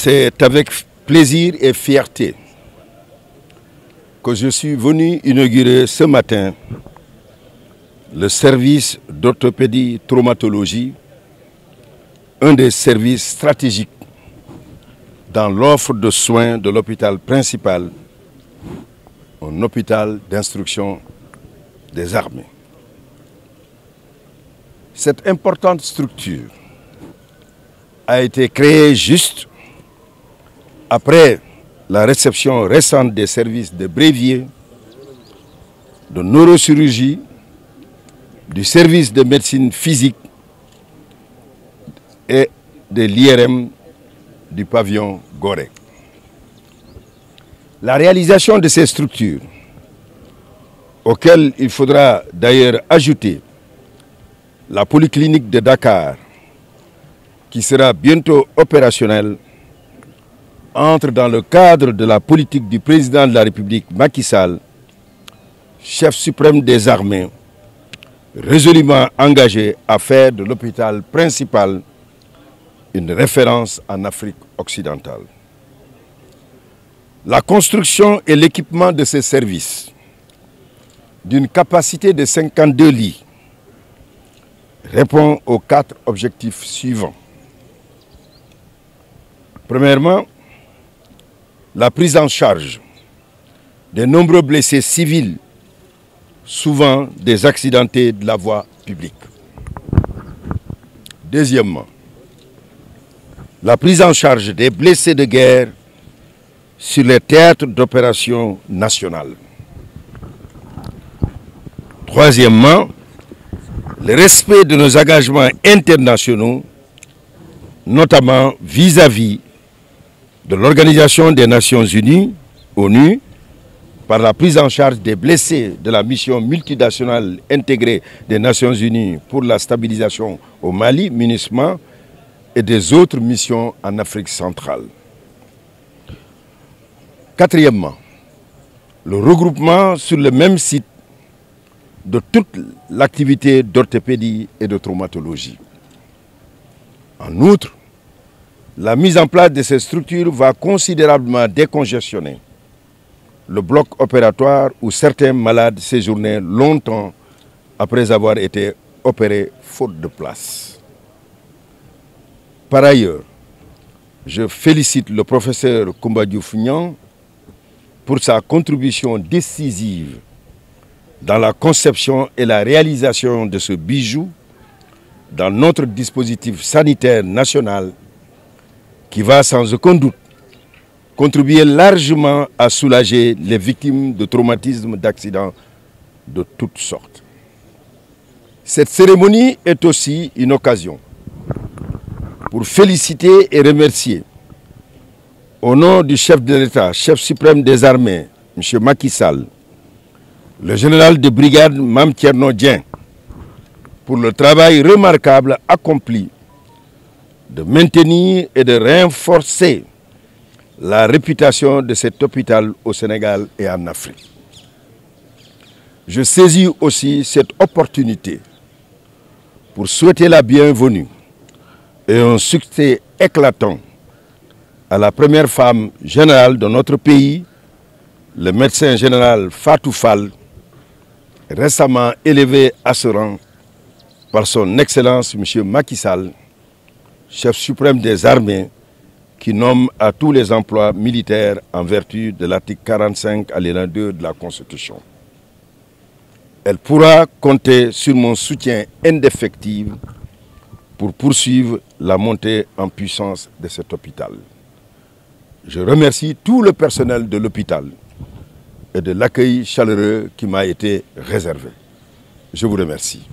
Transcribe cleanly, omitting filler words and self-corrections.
C'est avec plaisir et fierté que je suis venu inaugurer ce matin le service d'orthopédie traumatologie, un des services stratégiques dans l'offre de soins de l'hôpital principal, un hôpital d'instruction des armées. Cette importante structure a été créée juste après la réception récente des services de brévier, de neurochirurgie, du service de médecine physique et de l'IRM du pavillon Gorée. La réalisation de ces structures, auxquelles il faudra d'ailleurs ajouter la polyclinique de Dakar, qui sera bientôt opérationnelle, entre dans le cadre de la politique du président de la République Macky Sall, chef suprême des armées, résolument engagé à faire de l'hôpital principal une référence en Afrique occidentale. La construction et l'équipement de ces services, d'une capacité de 52 lits, répond aux 4 objectifs suivants. Premièrement, la prise en charge des nombreux blessés civils, souvent des accidentés de la voie publique. Deuxièmement, la prise en charge des blessés de guerre sur les théâtres d'opération nationales. Troisièmement, le respect de nos engagements internationaux, notamment vis-à-vis de l'Organisation des Nations Unies, ONU, par la prise en charge des blessés de la mission multinationale intégrée des Nations Unies pour la stabilisation au Mali, MINUSMA, et des autres missions en Afrique centrale. Quatrièmement, le regroupement sur le même site de toute l'activité d'orthopédie et de traumatologie. En outre, la mise en place de ces structures va considérablement décongestionner le bloc opératoire où certains malades séjournaient longtemps après avoir été opérés faute de place. Par ailleurs, je félicite le professeur Koumba Diouf Niang pour sa contribution décisive dans la conception et la réalisation de ce bijou dans notre dispositif sanitaire national qui va sans aucun doute contribuer largement à soulager les victimes de traumatismes d'accidents de toutes sortes. Cette cérémonie est aussi une occasion pour féliciter et remercier, au nom du chef de l'État, chef suprême des armées, M. Macky Sall, le général de brigade Mame Thierno Dieng, pour le travail remarquable accompli de maintenir et de renforcer la réputation de cet hôpital au Sénégal et en Afrique. Je saisis aussi cette opportunité pour souhaiter la bienvenue et un succès éclatant à la première femme générale de notre pays, le médecin général Fatou Fall, récemment élevé à ce rang par son Excellence M. Macky Sall, chef suprême des armées, qui nomme à tous les emplois militaires en vertu de l'article 45 alinéa 2 de la Constitution. Elle pourra compter sur mon soutien indéfectible pour poursuivre la montée en puissance de cet hôpital. Je remercie tout le personnel de l'hôpital et de l'accueil chaleureux qui m'a été réservé. Je vous remercie.